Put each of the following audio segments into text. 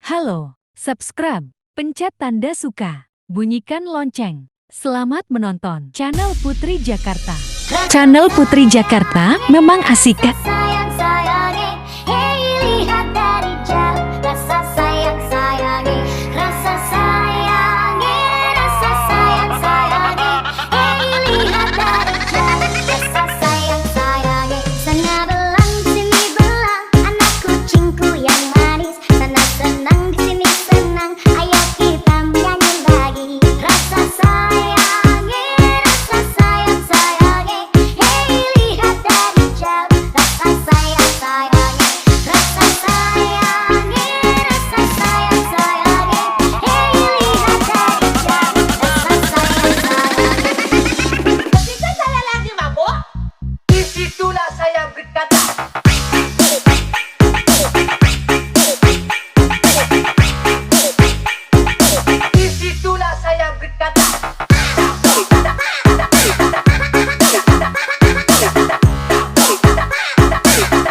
Halo, subscribe, pencet tanda suka, bunyikan lonceng. Selamat menonton channel Putri Jakarta. Channel Putri Jakarta memang asik. Sayang-sayangi, hey lihat dari jauh. Rasa sayang-sayangi, rasa sayang-sayangi, hey lihat dari jauh. Rasa sayang-sayangi, sana belang sini belang, anak kucingku yang manis. Sana senang di sini senang, ayo kita menyanyi lagi. Rasa sayang-sayangi, hey lihat dari jauh. Rasa sayang-sayangi, rasa sayang-sayangi, hey lihat dari jauh. Rasa sayang-sayangi. Ketika saya lagi mabuk, disitulah saya berkata. Disitulah saya berkata.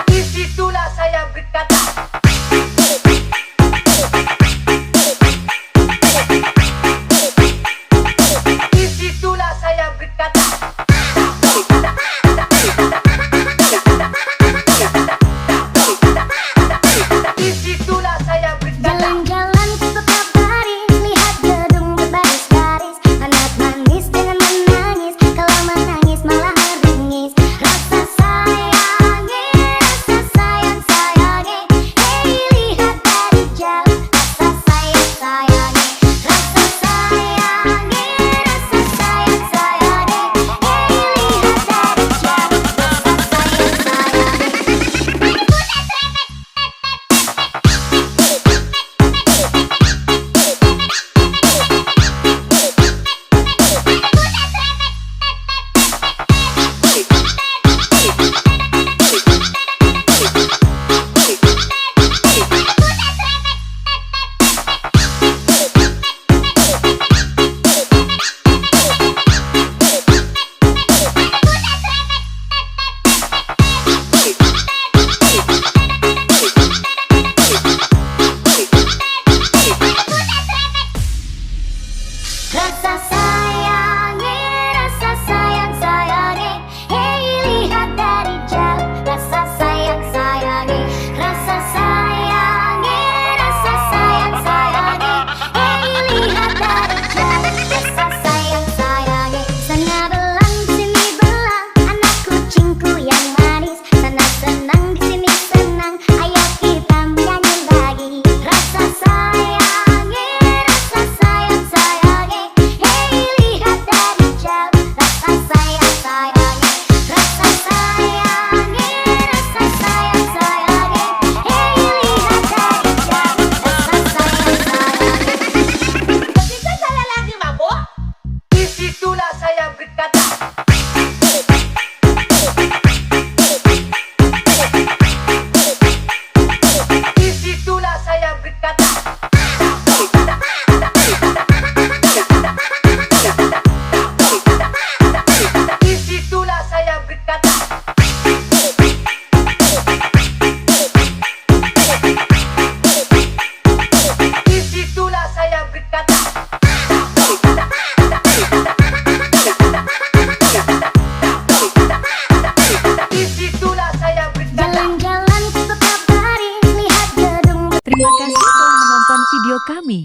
Disitulah saya berkata. Disitulah saya berkata. Disitulah saya berkata. Jalan-jalan ku kabari, lihat gedung berbaris-baris. Anak manis dengan menangis, kalau menangis malah meringis. Rasa sayang-sayangi, hey lihat dari jauh. Rasa sayang-sayangi, rasa sayang-sayangi, hey lihat dari jauh. Rasa sayang-sayangi. Rasa sayang-sayangi, hey lihat dari jauh. Rasa sayang-sayangi, rasa sayang-sayangi, hey lihat dari jauh. Rasa sayang-sayangi, sana belang sini belang, anak kucingku yang manis. Sana senang di sini senang, ayo kita menyanyi lagi. Rasa sayang-sayangi, hey lihat dari jauh. Rasa sayang-sayangi, rasa sayang-sayangi, hey lihat dari jauh. Rasa sayang-sayangi. Ketika saya lagi mabuk, disitulah saya berkata. Disitulah saya berkata. Disitulah saya berkata. Disitulah saya berkata. Disitulah saya berkata. Jalan-jalan ku kabari, lihat gedung. Terima kasih telah menonton video kami.